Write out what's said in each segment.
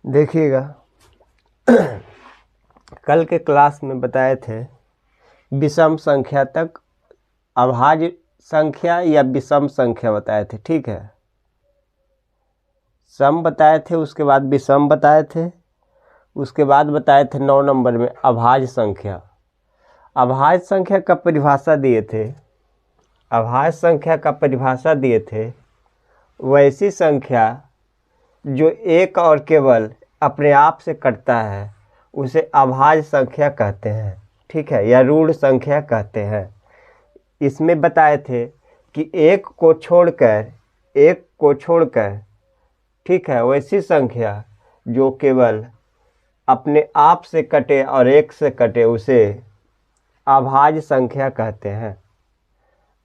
देखिएगा, कल के क्लास में बताए थे विषम संख्या तक अभाज्य संख्या या विषम संख्या बताए थे। ठीक है, सम बताए थे, उसके बाद विषम बताए थे, उसके बाद बताए थे 9 नंबर में अभाज्य संख्या। अभाज्य संख्या का परिभाषा दिए थे, अभाज्य संख्या का परिभाषा दिए थे वैसी संख्या जो एक और केवल अपने आप से कटता है उसे अभाज्य संख्या कहते हैं। ठीक है, या ऋण संख्या कहते हैं। इसमें बताए थे कि एक को छोड़कर ठीक है, वैसी संख्या जो केवल अपने आप से कटे और एक से कटे उसे अभाज्य संख्या कहते हैं,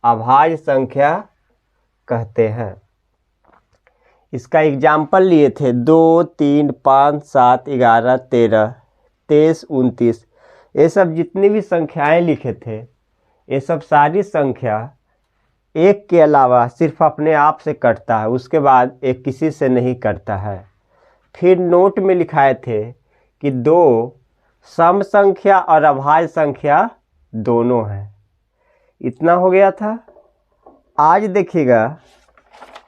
अभाज्य संख्या कहते हैं। इसका एग्जाम्पल लिए थे 2, 3, 5, 7, 11, 13, 23, 29। ये सब जितनी भी संख्याएं लिखे थे, ये सब सारी संख्या एक के अलावा सिर्फ अपने आप से कटता है, उसके बाद एक किसी से नहीं कटता है। फिर नोट में लिखाए थे कि 2 सम संख्या और अभाज्य संख्या दोनों हैं। इतना हो गया था। आज देखिएगा,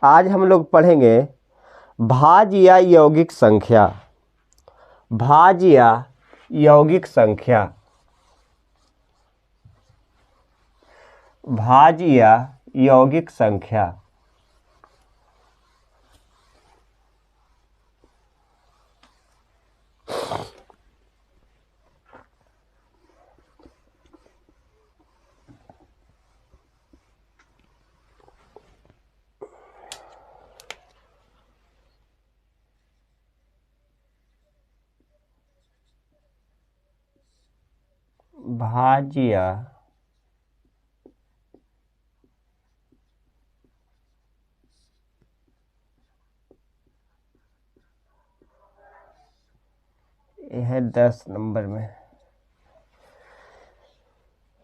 आज हम लोग पढ़ेंगे भाज्य या यौगिक संख्या। भाज्य या यौगिक संख्या, भाज्य या यौगिक संख्या। भाज्य या यह 10 नंबर में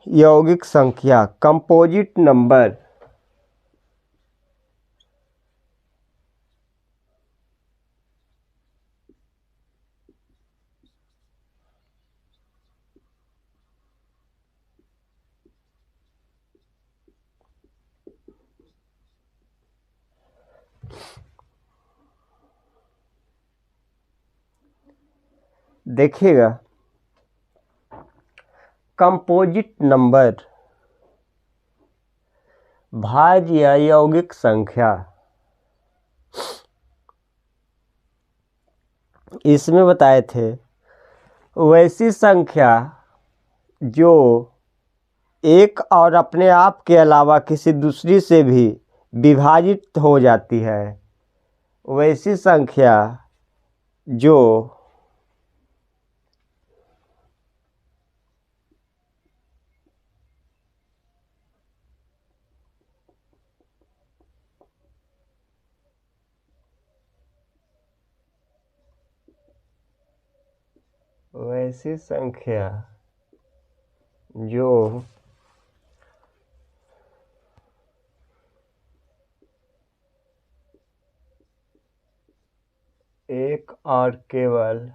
यौगिक संख्या, कंपोजिट नंबर। देखिएगा, कंपोजिट नंबर, भाज्य या यौगिक संख्या, इसमें बताए थे वैसी संख्या जो एक और अपने आप के अलावा किसी दूसरी से भी विभाजित हो जाती है, वैसी संख्या जो वैसी संख्या जो एक और केवल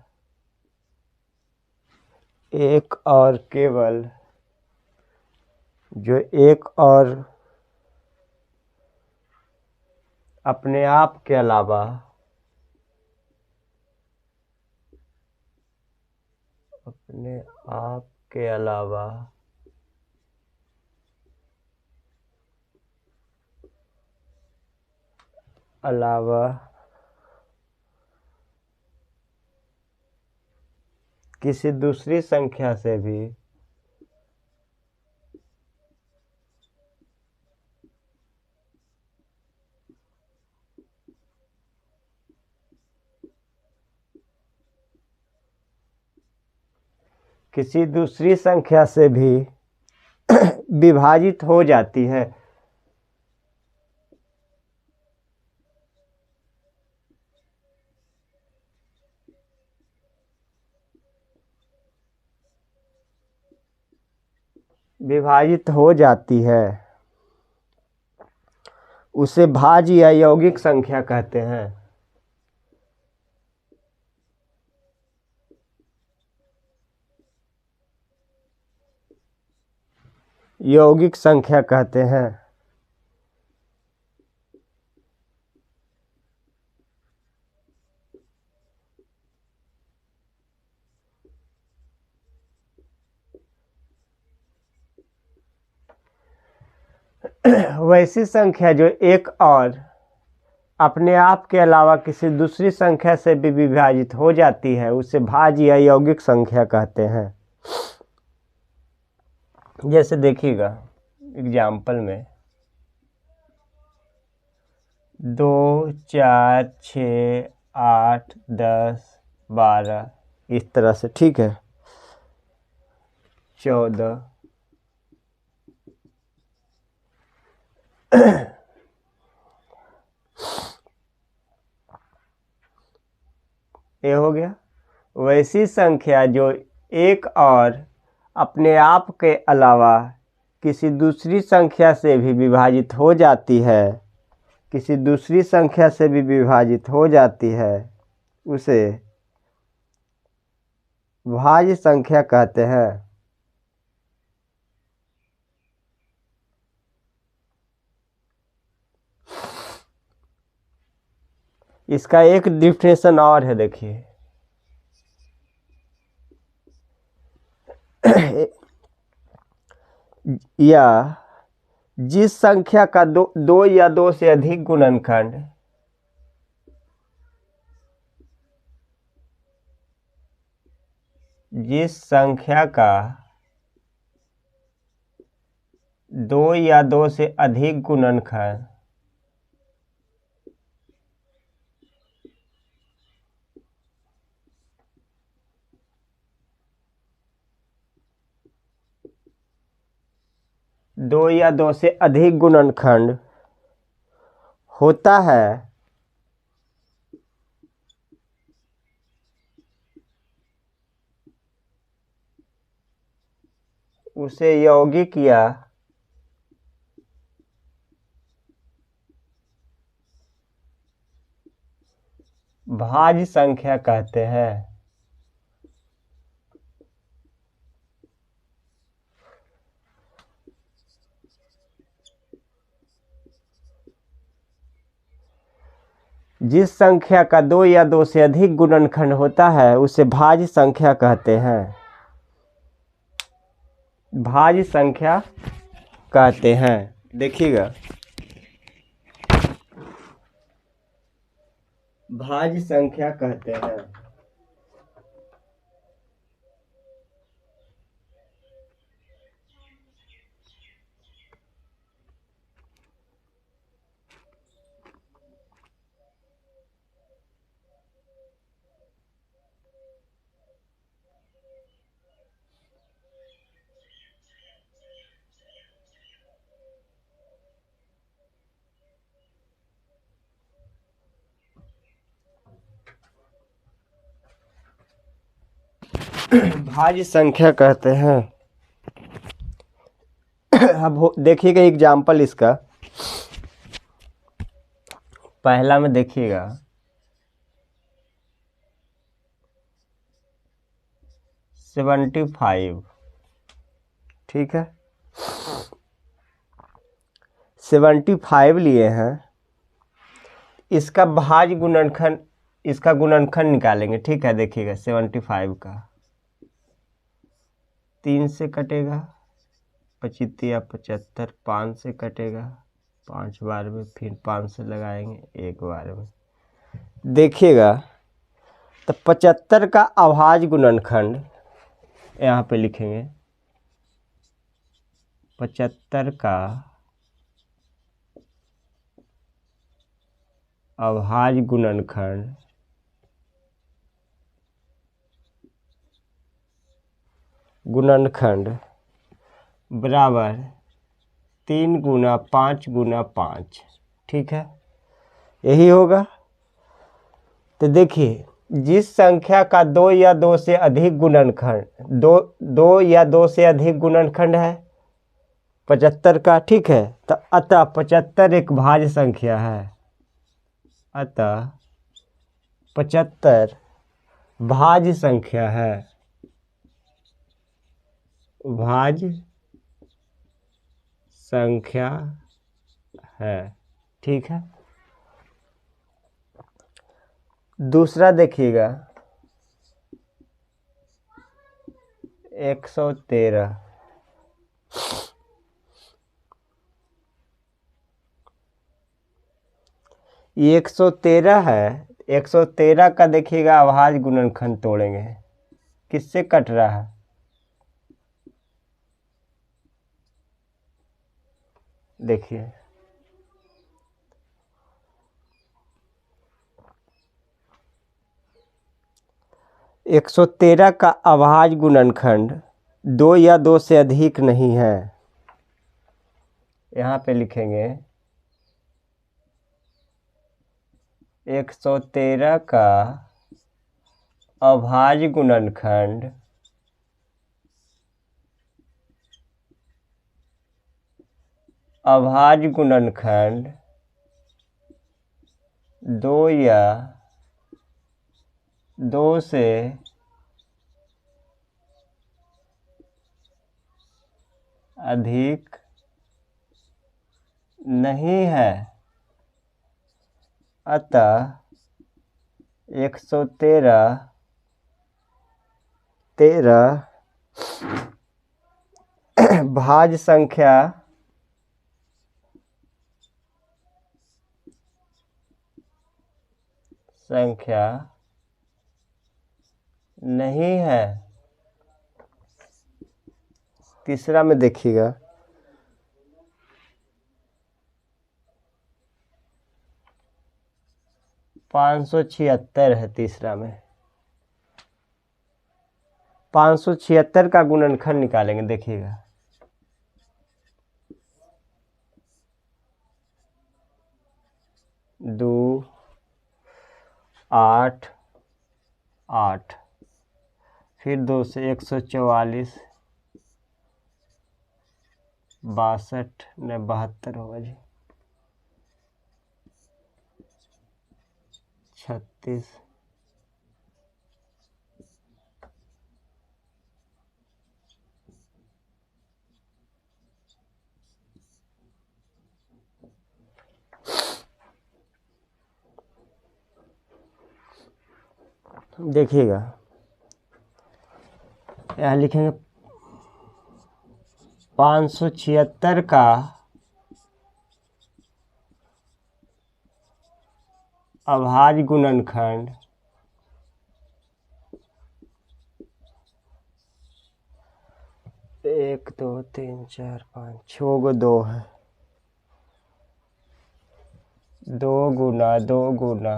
जो एक और अपने आप के अलावा किसी दूसरी संख्या से भी विभाजित हो जाती है। उसे भाज्य या यौगिक संख्या कहते हैं। यौगिक संख्या कहते हैं। वैसी संख्या जो एक और अपने आप के अलावा किसी दूसरी संख्या से भी विभाजित हो जाती है उसे भाज्य या यौगिक संख्या कहते हैं। जैसे देखिएगा एग्जाम्पल में 2, 4, 6, 8, 10, 12 इस तरह से, ठीक है, 14 ये हो गया। वैसी संख्या जो एक और अपने आप के अलावा किसी दूसरी संख्या से भी विभाजित हो जाती है, किसी दूसरी संख्या से भी विभाजित हो जाती है उसे भाज्य संख्या कहते हैं। इसका एक डिफिनेशन और है, देखिए या जिस संख्या का दो या दो से अधिक गुणनखंड जिस संख्या का 2 या 2 से अधिक गुणनखंड दो या दो से अधिक गुणनखंड होता है उसे यौगिक या भाज्य संख्या कहते हैं। जिस संख्या का 2 या 2 से अधिक गुणनखंड होता है उसे भाज्य संख्या कहते हैं। भाज्य संख्या कहते हैं। देखिएगा भाज्य संख्या कहते हैं। भाज्य संख्या कहते हैं। अब देखिएगा एग्जाम्पल इसका, पहला में देखिएगा 75, ठीक है, 75 लिए हैं। इसका भाज्य गुणनखंड, इसका गुणनखंड निकालेंगे, ठीक है। देखिएगा 75 का 3 से कटेगा, 25 या 75, 5 से कटेगा, 5 बार में, फिर 5 से लगाएंगे 1 बार में। देखिएगा तो 75 का अभाज्य गुणनखंड यहाँ पे लिखेंगे, 75 का अभाज्य गुणनखंड बराबर 3 गुना 5 गुना 5, ठीक है, यही होगा। तो देखिए जिस संख्या का 2 या 2 से अधिक गुणनखंड, दो या 2 से अधिक गुणनखंड है 75 का, ठीक है, तो अतः 75 एक भाज्य संख्या है। अतः 75 भाज्य संख्या है, भाज्य संख्या है। ठीक है, दूसरा देखिएगा 113। 113 है। 113 का देखिएगा अभाज्य गुणनखंड तोड़ेंगे, किससे कट रहा है? देखिए 113 का अभाज्य गुणनखंड 2 या 2 से अधिक नहीं है। यहाँ पे लिखेंगे 113 का अभाज्य गुणनखंड 2 या 2 से अधिक नहीं है। अतः 113 भाज्य संख्या नहीं है। तीसरा में देखिएगा 576 है। तीसरा में 576 का गुणनखंड निकालेंगे, देखिएगा 2 8 8, फिर 2 से 144, 62 ने 72 होगा जी, 36, देखिएगा यहाँ लिखेंगे 576 का अभाज्य गुणनखंड 1 2 3 4 5 6 गो 2 है। 2 गुना 2 गुना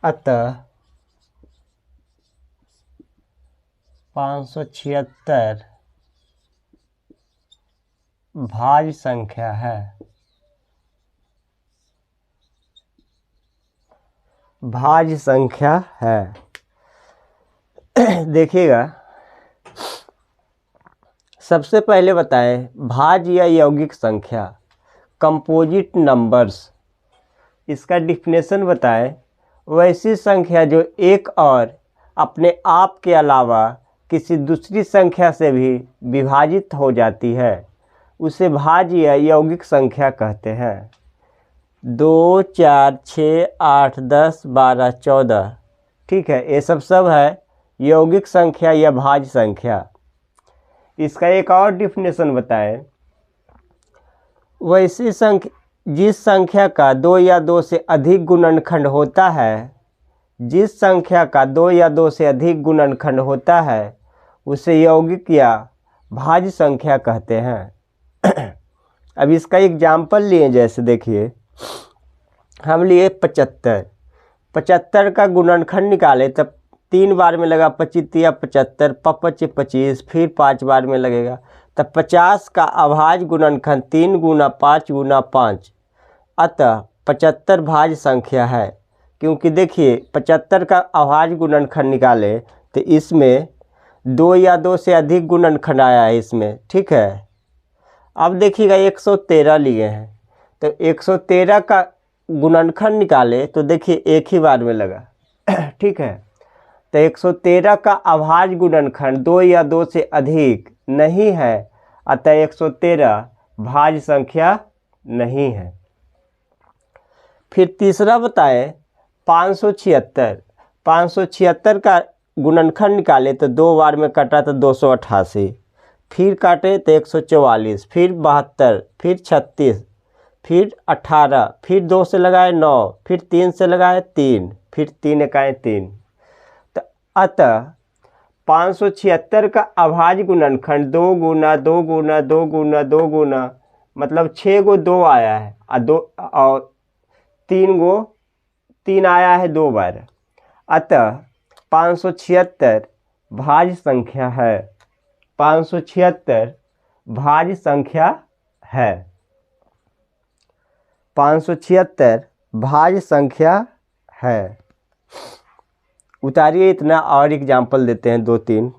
अतः 576 भाज्य संख्या है। भाज्य संख्या है। देखिएगा सबसे पहले बताएं भाज्य या यौगिक संख्या, कंपोजिट नंबर्स, इसका डिफिनेशन बताएं। वैसी संख्या जो एक और अपने आप के अलावा किसी दूसरी संख्या से भी विभाजित हो जाती है उसे भाज्य या यौगिक संख्या कहते हैं। 2 4 6 8 10 12 14, ठीक है, ये सब है यौगिक संख्या या भाज्य संख्या। इसका एक और डिफिनेशन बताएं। वैसी संख्या जिस संख्या का 2 या 2 से अधिक गुणनखंड होता है, जिस संख्या का 2 या 2 से अधिक गुणनखंड होता है उसे यौगिक या भाज्य संख्या कहते हैं। अब इसका एग्जाम्पल लिए, जैसे देखिए हम लिए 75। 75 का गुणनखंड निकाले तब 3 बार में लगा 25 या 75, 5 25, फिर 5 बार में लगेगा तब 50 का अभाज्य गुणनखंड 3 गुना 5 गुना 5, अतः 75 भाज्य संख्या है। क्योंकि देखिए 75 का अभाज्य गुणनखंड निकाले तो इसमें 2 या 2 से अधिक गुणनखंड आया है इसमें, ठीक है। अब देखिएगा 113 लिए हैं, तो 113 का गुणनखंड निकाले तो देखिए एक ही बार में लगा ठीक है। तो 113 का अभाज्य गुणनखंड 2 या 2 से अधिक नहीं है, अतः 113 भाज्य संख्या नहीं है। फिर तीसरा बताएं 576। 576 का गुणनखंड निकाले तो 2 बार में कटा तो 288, फिर काटे तो 144, फिर 72, फिर 36, फिर 18, फिर 2 से लगाए 9, फिर 3 से लगाए 3, फिर 3 इकाई 3। तो अतः 576 का अभाज्य गुणनखंड 2 गुना 2 गुना 2 गुना 2 गुना मतलब 6 गो 2 आया है और 3 गो 3 आया है 2 बार, अतः 576 भाज्य संख्या है। 576 भाज्य संख्या है। 576 भाज्य संख्या है। उतारिए इतना और एग्जाम्पल देते हैं 2-3।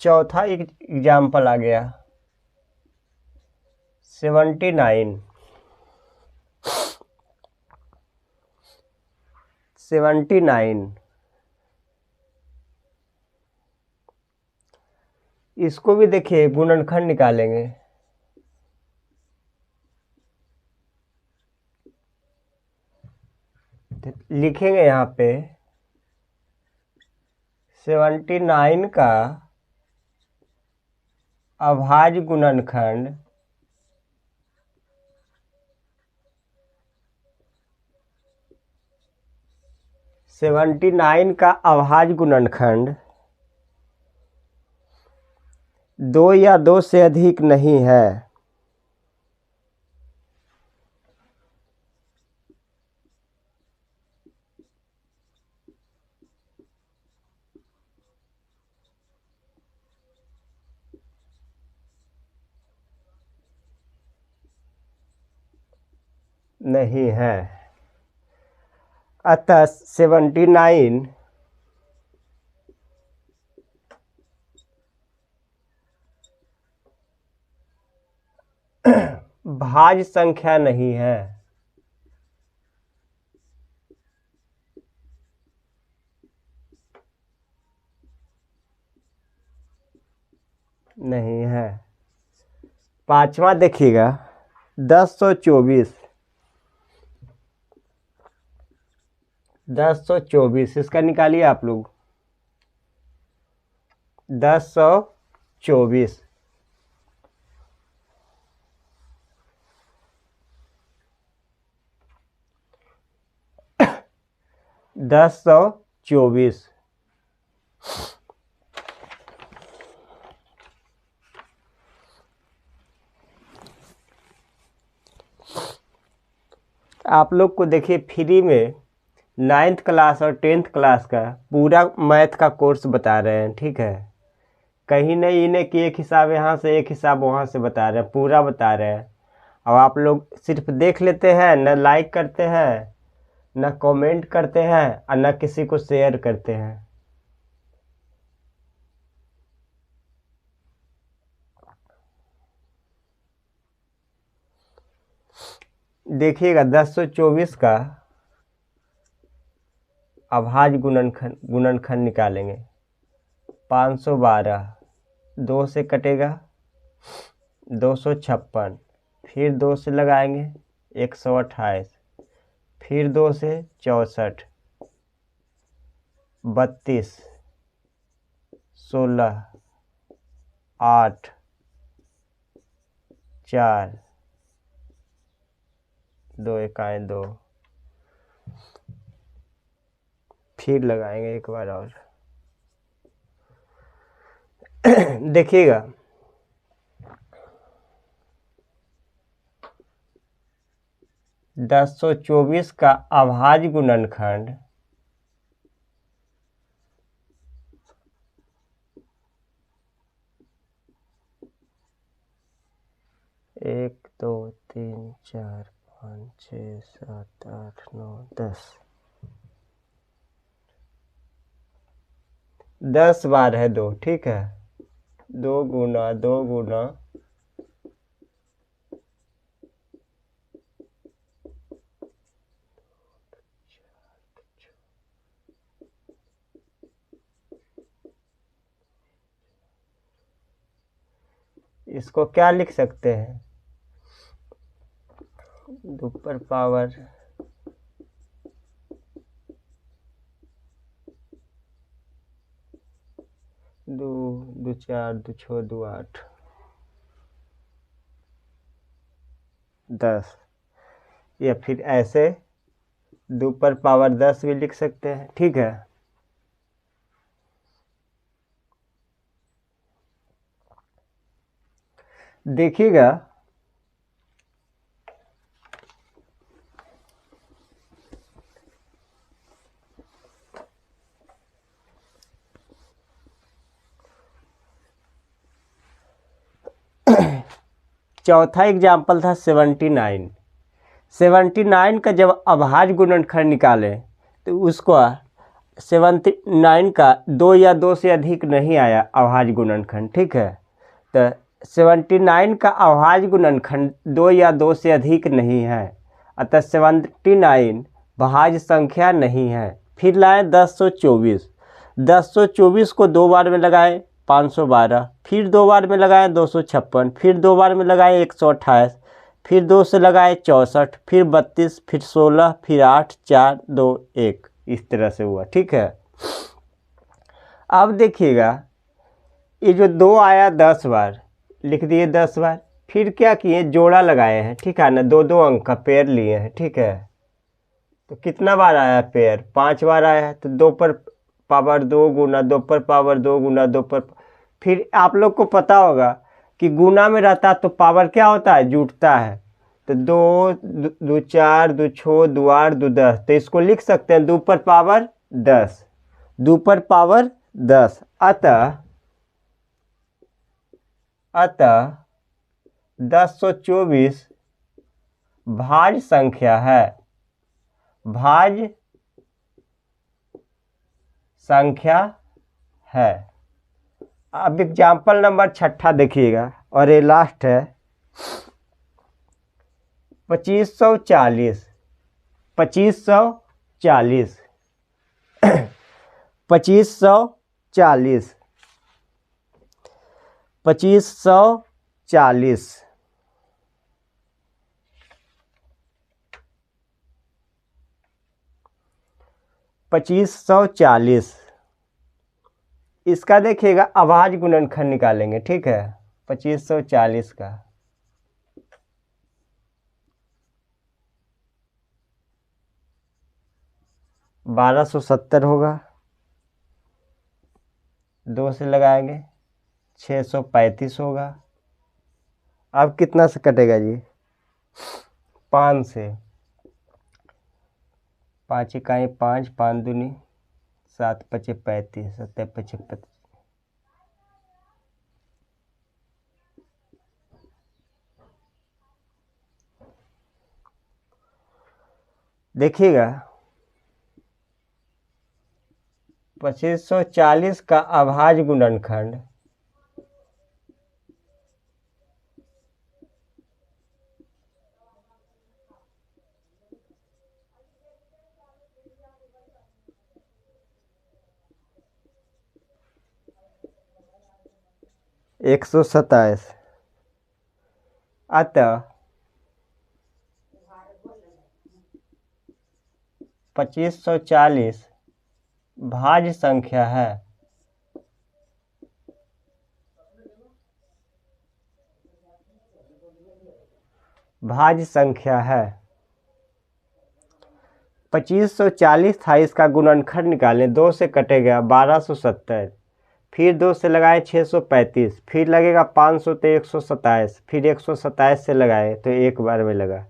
चौथा एग्जाम्पल आ गया 79। 79 इसको भी देखिए गुणनखंड निकालेंगे। लिखेंगे यहाँ पे 79 का अभाज्य गुणनखंड 79 का अभाज्य गुणनखंड 2 या 2 से अधिक नहीं है। नहीं है, अतः 79 भाज्य संख्या नहीं है। नहीं है। पांचवा देखिएगा 1024। 1024 इसका निकालिए आप लोग। 1024। 1024। आप लोग को देखिए फ्री में 9th क्लास और 10th क्लास का पूरा मैथ का कोर्स बता रहे हैं, ठीक है। कहीं नहीं इन्हें कि एक हिसाब यहाँ से एक हिसाब वहाँ से बता रहे हैं, पूरा बता रहे हैं। अब आप लोग सिर्फ देख लेते हैं, न लाइक करते हैं, न कमेंट करते हैं, और न किसी को शेयर करते हैं। देखिएगा 1024 का अभाज्य गुणनखंड निकालेंगे। 512 2 से कटेगा 256, फिर 2 से लगाएंगे 128, फिर 2 से 64, 32, 16, 8, 4, 2 एकाएं 2, फिर लगाएंगे एक बार और। देखिएगा 1024 का अभाज्य गुणनखंड 1 2 3 4 5 6 7 8 9 10 10 बार है 2, ठीक है। 2 गुना 2 गुना इसको क्या लिख सकते हैं, 2 पर पावर 2 2 4 2 6 2 8 10, या फिर ऐसे 2 पर पावर 10 भी लिख सकते हैं, ठीक है। देखिएगा चौथा एग्जाम्पल था 79। 79 का जब अभाज्य गुणनखंड निकाले तो उसको 79 का 2 या 2 से अधिक नहीं आया अभाज्य गुणनखंड, ठीक है। तो 79 का अभाज्य गुणनखंड 2 या 2 से अधिक नहीं है, अतः 79 भाज्य संख्या नहीं है। फिर लाए 1024। 1024 को 2 बार में लगाए 512, फिर 2 बार में लगाए 256, फिर 2 बार में लगाए 128, फिर 2 से लगाए 64, फिर 32, फिर 16, फिर 8 4 2 1, इस तरह से हुआ, ठीक है। अब देखिएगा ये जो 2 आया 10 बार लिख दिए, 10 बार, फिर क्या किए, जोड़ा लगाए हैं, ठीक है ना, 2 2 अंक का पेयर लिए हैं, ठीक है। तो कितना बार आया पेयर, 5 बार आया है। तो 2 पर पावर 2 गुना 2 पर पावर 2 गुना 2 पर, फिर आप लोग को पता होगा कि गुना में रहता तो पावर क्या होता है, जुटता है। तो 2 2 4 2 6 2 8 2 10, तो इसको लिख सकते हैं 2 पर पावर 10, 2 पर पावर 10। अतः 1024 भाज्य संख्या है, भाज्य संख्या है। अब एग्जाम्पल नंबर 6 देखिएगा, और ये लास्ट है 2540। 2540 2540 2540 2540 इसका देखिएगा अभाज्य गुणनखंड निकालेंगे, ठीक है। 2540 का 1270 होगा, 2 से लगाएंगे 635 होगा। अब कितना से कटेगा जी? 5 से, 5 इकाई 5, 5 दूनी 7 पचे 35, 7 पचे 25। देखिएगा 2540 का अभाज्य गुणनखंड एक 127, अतः 2540 भाज्य संख्या है। भाज्य संख्या है 2540 था, इसका गुणनखंड निकालें। 2 से कटेगा 1270, फिर 2 से लगाएं 635, फिर लगेगा 500 तो 127, फिर 127 से लगाएं तो एक बार में लगा।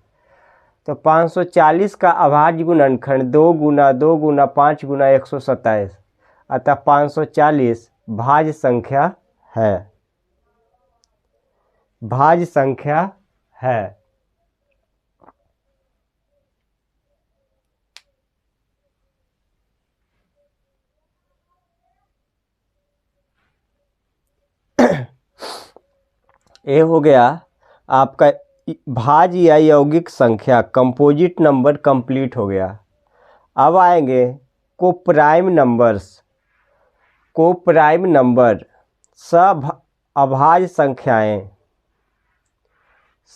तो 540 का अभाज्य गुणनखंड 2 गुना 2 गुना 5 गुना 127, अतः 540 भाज्य संख्या है। भाज्य संख्या है। ये हो गया आपका भाज्य या यौगिक संख्या, कंपोजिट नंबर कंप्लीट हो गया। अब आएंगे कोप्राइम नंबर्स। कोप्राइम नंबर अभाज्य संख्याएं,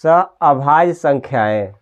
अभाज्य संख्याएं